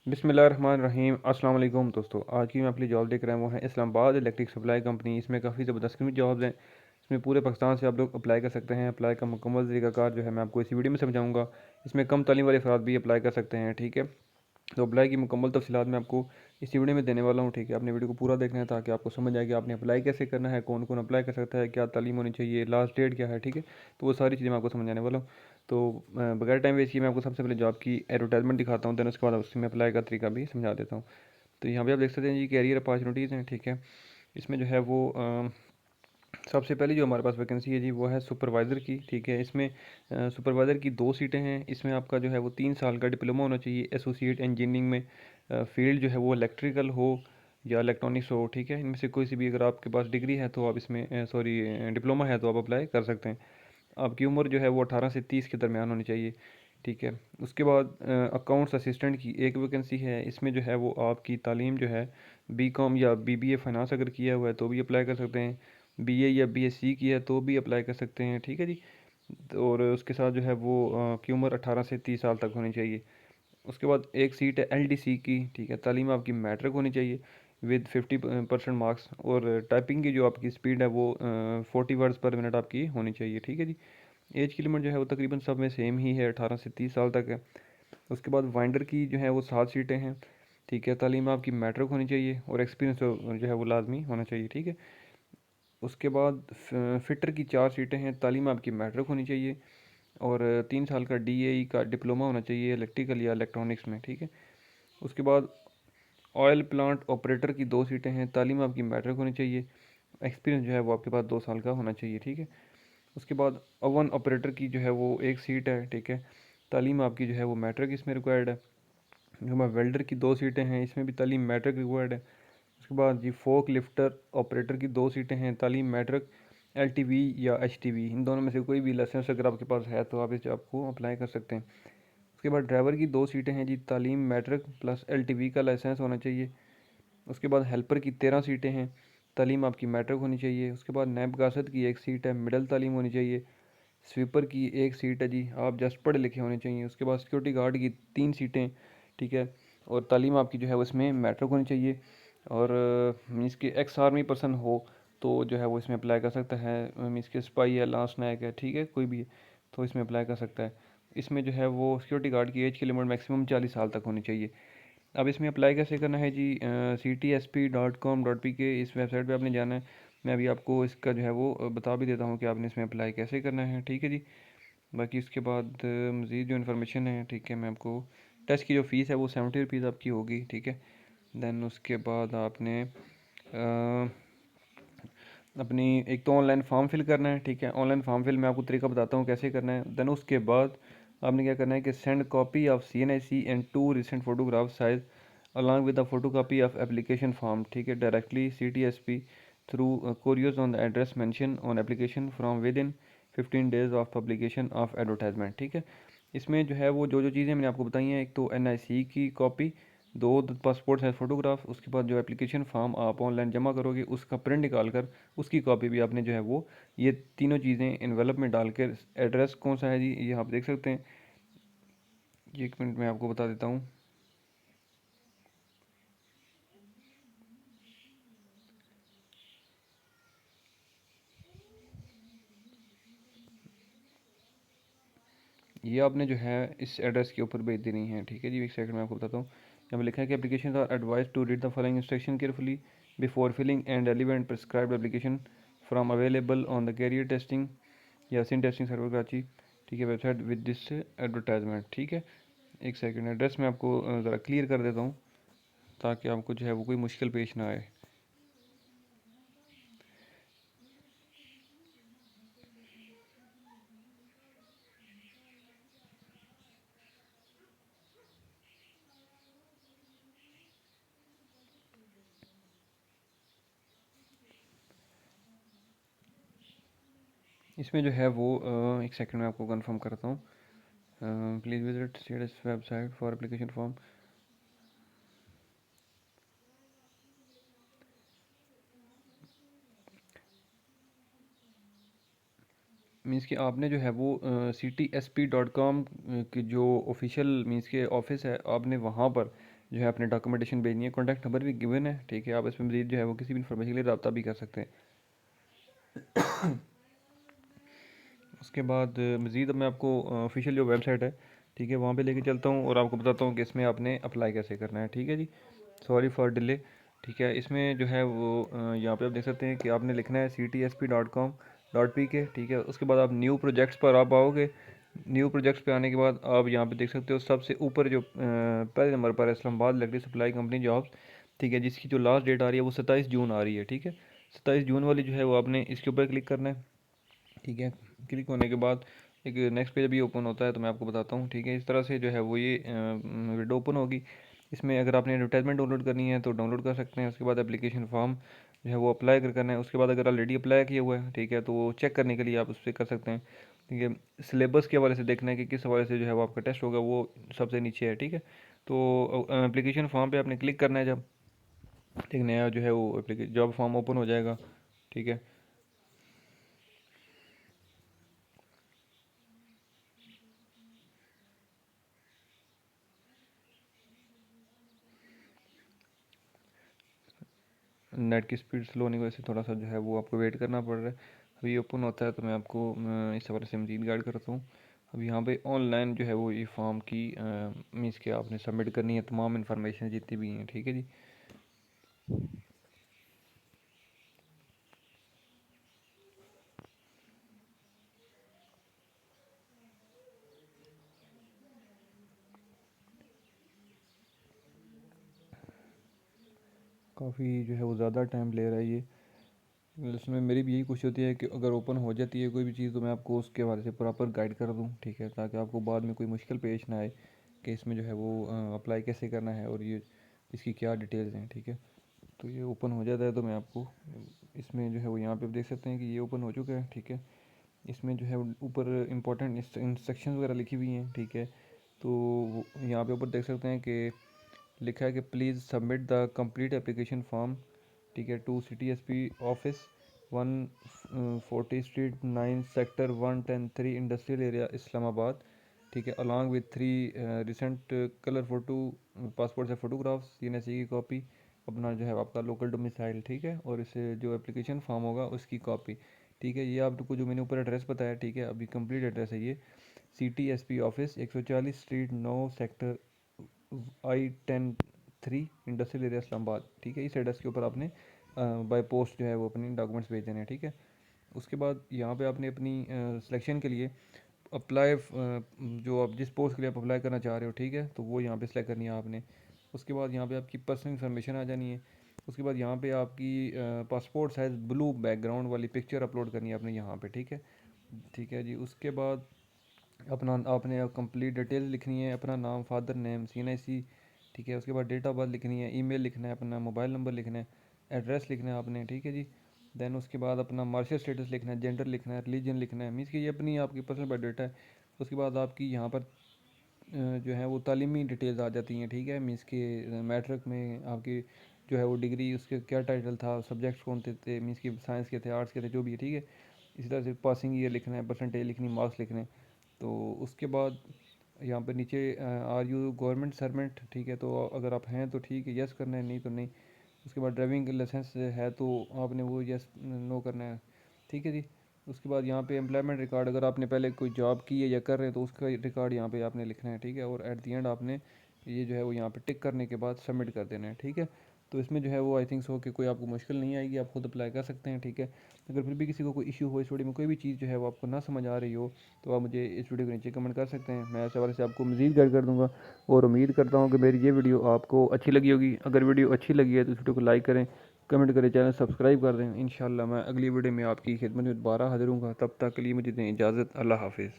बिस्मिल्लाहिर्रहमानिर्रहीम। अस्सलाम वालेकुम दोस्तों, आज की मैं अपनी जॉब देख रहा हूँ वो है इस्लामाबाद इलेक्ट्रिक सप्लाई कंपनी। इसमें काफ़ी ज़बरदस्त किस्म की जॉब्स हैं। इसमें पूरे पाकिस्तान से आप लोग अप्लाई कर सकते हैं। अप्लाई का मुकम्मल तरीकाकार जो है मैं आपको इसी वीडियो में समझाऊंगा। इसमें कम तालीम वाले अफराद भी अप्लाई कर सकते हैं, ठीक है। तो अप्लाई की मुकम्मल तफसीलात मैं आपको इसी वीडियो में देने वाला हूँ, ठीक है। आपने वीडियो को पूरा देखना है ताकि आपको समझ आए कि आपने अप्लाई कैसे करना है, कौन कौन अप्लाई कर सकता है, क्या तालीम होनी चाहिए, लास्ट डेट क्या है, ठीक है। तो वो सारी चीज़ें मैं आपको समझाने वाला हूँ। तो बगैर टाइम वेस्ट किए मैं आपको सबसे पहले जॉब की एडवर्टाइजमेंट दिखाता हूँ, देन उसके बाद उसमें अप्लाई का तरीका भी समझा देता हूँ। तो यहाँ पे आप देख सकते हैं जी, कैरियर अपॉर्चुनिटीज़ हैं, ठीक है। इसमें जो है वो सबसे पहली जो हमारे पास वैकेंसी है जी वो है सुपरवाइज़र की, ठीक है। इसमें सुपरवाइज़र की 2 सीटें हैं। इसमें आपका जो है वो 3 साल का डिप्लोमा होना चाहिए एसोसिएट इंजीनियरिंग में। फील्ड जो है वो इलेक्ट्रिकल हो या इलेक्ट्रॉनिक्स हो, ठीक है। इनमें से कोई सी भी अगर आपके पास डिग्री है तो आप इसमें सॉरी डिप्लोमा है तो आप अप्लाई कर सकते हैं। आपकी उम्र जो है वो 18 से 30 के दरमियान होनी चाहिए, ठीक है। उसके बाद अकाउंट्स असिस्टेंट की एक वैकेंसी है। इसमें जो है वो आपकी तालीम जो है बीकॉम या बीबीए फाइनेंस अगर किया हुआ है तो भी अप्लाई कर सकते हैं। बीए या बीएससी की है तो भी अप्लाई कर सकते हैं, ठीक है जी। और उसके साथ जो है वो की उम्र 18 से 30 साल तक होनी चाहिए। उसके बाद एक सीट है एलडीसी की, ठीक है। तालीम आपकी मैट्रिक होनी चाहिए विद 50% मार्क्स। और टाइपिंग की जो आपकी स्पीड है वो 40 वर्ड्स पर मिनट आपकी होनी चाहिए, ठीक है जी। एज की लिमिट जो है वो तकरीबन सब में सेम ही है, 18 से 30 साल तक है। उसके बाद वाइंडर की जो है वो 7 सीटें हैं, ठीक है। तालीम आपकी मैट्रिक होनी चाहिए और एक्सपीरियंस जो है वो लाजमी होना चाहिए, ठीक है। उसके बाद फिटर की 4 सीटें हैं। तालीम आपकी मैट्रिक होनी चाहिए और 3 साल का डीएई का डिप्लोमा होना चाहिए इलेक्ट्रिकल या इलेक्ट्रॉनिक्स में, ठीक है। उसके बाद ऑयल प्लांट ऑपरेटर की 2 सीटें हैं। तालीम आपकी मैट्रिक होनी चाहिए, एक्सपीरियंस जो है वो आपके पास 2 साल का होना चाहिए, ठीक है। उसके बाद ओवन ऑपरेटर की जो है वो एक सीट है, ठीक है। तालीम आपकी जो है वो मैट्रिक इसमें रिक्वायर्ड है। उसके बाद वेल्डर की 2 सीटें हैं, इसमें भी तालीम मैट्रिक रिक्वायर्ड है। उसके बाद जी फोक लिफ्टर ऑपरेटर की 2 सीटें हैं। तालीम मैट्रिक एलटीवी या एचटीवी इन दोनों में से कोई भी लाइसेंस अगर आपके पास है तो आप इस जॉब को अप्लाई कर सकते हैं। उसके बाद ड्राइवर की 2 सीटें हैं जी। तालीम मैट्रिक प्लस एलटीवी का लाइसेंस होना चाहिए। उसके बाद हेल्पर की 13 सीटें हैं। तालीम आपकी मैट्रिक होनी चाहिए। उसके बाद नैब गासत की एक सीट है, मिडल तालीम होनी चाहिए। स्वीपर की एक सीट है जी, आप जस्ट पढ़े लिखे होने चाहिए। उसके बाद सिक्योरिटी गार्ड की 3 सीटें, ठीक है। और तालीम आपकी जो है उसमें मैट्रिक होनी चाहिए। और मीन्स के एक्स आर्मी पर्सन हो तो जो है वो इसमें अप्लाई कर सकता है। मीन्स के सिपाही है, लांस नायक है, ठीक है, कोई भी है तो इसमें अप्लाई कर सकता है। इसमें जो है वो सिक्योरिटी गार्ड की एज की लिमिट मैक्सिमम 40 साल तक होनी चाहिए। अब इसमें अप्लाई कैसे करना है जी, ctsp.com.pk इस वेबसाइट पे आपने जाना है। मैं अभी आपको इसका जो है वो बता भी देता हूँ कि आपने इसमें अप्लाई कैसे करना है, ठीक है जी। बाकी उसके बाद मज़ीद जो इन्फॉर्मेशन है, ठीक है, मैं आपको टेस्ट की जो फ़ीस है वो 70 रुपीज़ आपकी होगी, ठीक है। देन उसके बाद आपने अपनी एक तो ऑनलाइन फॉर्म फिल करना है, ठीक है। ऑनलाइन फॉर्म फिल मैं आपको तरीका बताता हूँ कैसे करना है। देन उसके बाद आपने क्या करना है कि send copy of CNIC and 2 recent photograph size along with the photo copy of application form, ठीक है, directly CTSP through couriers on the address mention on application from with in 15 days of publication of advertisement, ठीक है। इसमें जो है वो जो जो चीज़ें मैंने आपको बताई हैं, एक तो NIC की कॉपी, दो पासपोर्ट साइज फ़ोटोग्राफ, उसके बाद जो एप्लीकेशन फॉर्म आप ऑनलाइन जमा करोगे उसका प्रिंट निकाल कर उसकी कॉपी भी आपने जो है वो ये तीनों चीज़ें इन्वेलप में डाल कर, एड्रेस कौन सा है जी ये आप देख सकते हैं। ये 1 मिनट में आपको बता देता हूँ। ये आपने जो है इस एड्रेस के ऊपर भेज देनी है, ठीक है जी। एक सेकंड में आपको बताता हूँ। यहाँ पे लिखा है कि application are advise to read the following instruction carefully before filling and relevant prescribed application from available on the career testing या सिन टेस्टिंग सर्वर कराची, ठीक है, वेबसाइट विद दिस एडवर्टाइजमेंट, ठीक है। एक सेकंड, एड्रेस मैं आपको ज़रा क्लियर कर देता हूँ ताकि आपको जो है वो कोई मुश्किल पेश ना आए। इसमें जो है वो एक सेकंड में आपको कंफर्म करता हूँ। Please visit status website for application form. Means कि आपने जो है वो CTSP.com की जो ऑफिशियल मीन्स के ऑफिस है आपने वहाँ पर जो है अपने डॉक्यूमेंटेशन भेजनी है। कॉन्टैक्ट नंबर भी गिवन है, ठीक है। आप इसमें मज़ीद जो है वो किसी भी इन्फॉर्मेशन के लिए रब्ता भी कर सकते हैं। उसके बाद मज़ीद मैं आपको ऑफिशियल जो वेबसाइट है, ठीक है, वहाँ पे लेके चलता हूँ और आपको बताता हूँ कि इसमें आपने अप्लाई कैसे करना है, ठीक है जी। सॉरी फॉर डिले, ठीक है। इसमें जो है वो यहाँ पे आप देख सकते हैं कि आपने लिखना है ctsp.com.pk, ठीक है। उसके बाद आप न्यू प्रोजेक्ट्स पर आप आओगे। न्यू प्रोजेक्ट्स पे आने के बाद आप यहाँ पे देख सकते हो सबसे ऊपर जो पहले नंबर पर है Islamabad electric supply company jobs, ठीक है, जिसकी जो लास्ट डेट आ रही है वो 27 जून आ रही है, ठीक है। 27 जून वाली जो है वो आपने इसके ऊपर क्लिक करना है, ठीक है। क्लिक होने के बाद एक नेक्स्ट पेज भी ओपन होता है, तो मैं आपको बताता हूँ, ठीक है। इस तरह से जो है वो ये विंडो ओपन होगी। इसमें अगर आपने एडवर्टाइजमेंट डाउनलोड करनी है तो डाउनलोड कर सकते हैं। उसके बाद एप्लीकेशन फॉर्म जो है वो अप्लाई कर करना है। उसके बाद अगर ऑलरेडी अप्लाई किया हुआ है, ठीक है, तो वो चेक करने के लिए आप उस पर कर सकते हैं, ठीक है। सिलेबस के हवाले से देखना है कि किस हवाले से जो है वो आपका टेस्ट होगा, वो सबसे नीचे है, ठीक है। तो एप्लीकेशन फॉर्म पे आपने क्लिक करना है। जब एक नया जो है वो एप्लीकेशन जॉब फॉर्म ओपन हो जाएगा, ठीक है। नेट की स्पीड स्लो होने की वजह से थोड़ा सा जो है वो आपको वेट करना पड़ रहा है। अभी ओपन होता है तो मैं आपको इस हवाले से मज़ीद गाइड करता हूँ। अब यहाँ पे ऑनलाइन जो है वो ये फॉर्म की मीन्स के आपने सबमिट करनी है तमाम इन्फॉर्मेशन जितनी भी हैं, ठीक है जी। काफ़ी जो है वो ज़्यादा टाइम ले रहा है ये। इसमें मेरी भी यही कोशिश होती है कि अगर ओपन हो जाती है कोई भी चीज़ तो मैं आपको उसके हवाले से प्रॉपर गाइड कर दूँ, ठीक है, ताकि आपको बाद में कोई मुश्किल पेश ना आए कि इसमें जो है वो अप्लाई कैसे करना है और ये इसकी क्या डिटेल्स हैं, ठीक है। तो ये ओपन हो जाता है तो मैं आपको इसमें जो है वो यहाँ पे देख सकते हैं कि ये ओपन हो चुका है, ठीक है। इसमें जो है ऊपर इंपॉर्टेंट इंस्ट्रक्शंस वगैरह लिखी हुई हैं, ठीक है। तो यहाँ पे ऊपर देख सकते हैं कि लिखा है कि please submit the complete application form, ठीक है, to CTSP office 140 street 9 sector 110 3 industrial area Islamabad, ठीक है, along with 3 recent colour photo, passport से फ़ोटोग्राफ्स, CNSE की कॉपी, अपना जो है आपका लोकल डोमिसाइल, ठीक है, और इसे जो एप्लीकेशन फॉर्म होगा उसकी कॉपी, ठीक है। ये आपको जो मैंने ऊपर एड्रेस बताया, ठीक है, अभी कंप्लीट एड्रेस है ये CTSP office 140 street 9 sector I10 3 industrial area Islamabad, ठीक है। इस एड्रेस के ऊपर आपने बाय पोस्ट जो है वो अपनी डॉक्यूमेंट्स भेज देने हैं, ठीक है। उसके बाद यहाँ पे आपने अपनी सिलेक्शन के लिए अप्लाई जो आप जिस पोस्ट के लिए आप अप्लाई करना चाह रहे हो, ठीक है, तो वो यहाँ पे सिलेक्ट करनी है आपने। उसके बाद यहाँ पे आपकी पर्सनल इन्फॉर्मेशन आ जानी है। उसके बाद यहाँ पे आपकी पासपोर्ट साइज़ ब्लू बैकग्राउंड वाली पिक्चर अपलोड करनी है आपने यहाँ पे, ठीक है, ठीक है जी। उसके बाद अपना आपने कंप्लीट डिटेल्स लिखनी है, अपना नाम, फादर नेम, CNSE, ठीक है। उसके बाद डेट ऑफ बर्थ लिखनी है, ईमेल लिखना है, अपना मोबाइल नंबर लिखना है, एड्रेस लिखना है आपने, ठीक है जी। देन उसके बाद अपना मार्शल स्टेटस लिखना है, जेंडर लिखना है, रिलीजन लिखना है, मीन्स कि ये अपनी आपकी पर्सनल बायोडाटा है। उसके बाद आपकी यहाँ पर जो है वो तालीमी डिटेल्स आ जाती हैं, ठीक है, मीन्स कि मैट्रिक में आपकी जो है वो डिग्री, उसके क्या टाइटल था, सब्जेक्ट्स कौन थे, मीन्स कि साइंस के थे, आर्ट्स के थे, जो भी है, ठीक है। इसी तरह से पासिंग ईयर लिखना है, परसेंटेज लिखनी, मार्क्स लिखने हैं। तो उसके बाद यहाँ पर नीचे आर यू गवर्नमेंट सर्वेंट, ठीक है, तो अगर आप हैं तो ठीक है, यस करना है, नहीं तो नहीं। उसके बाद ड्राइविंग लाइसेंस है तो आपने वो यस नो करना है, ठीक है जी। उसके बाद यहाँ पे एम्प्लॉयमेंट रिकॉर्ड, अगर आपने पहले कोई जॉब की है या कर रहे हैं तो उसका रिकॉर्ड यहाँ पे आपने लिखना है, ठीक है। और एट दी एंड आपने ये जो है वो यहाँ पे टिक करने के बाद सबमिट कर देना है, ठीक है। तो इसमें जो है वो आई थिंक सो कि कोई आपको मुश्किल नहीं आएगी, आप खुद अप्लाई कर सकते हैं, ठीक है। अगर फिर भी किसी को कोई इशू हो, इस वीडियो में कोई भी चीज़ जो है वो आपको ना समझ आ रही हो, तो आप मुझे इस वीडियो के नीचे कमेंट कर सकते हैं, मैं इस हवाले से आपको मज़ीद गाइड कर दूँगा। और उम्मीद करता हूँ कि मेरी ये वीडियो आपको अच्छी लगी होगी। अगर वीडियो अच्छी लगी है तो इस वीडियो को लाइक करें, कमेंट करें, चैनल सब्सक्राइब कर दें। इंशाल्लाह मैं अगली वीडियो में आपकी खिदमत में दोबारा हाजिर हूँगा। तब तक के लिए मुझे दें इजाज़त। अल्लाह हाफिज़।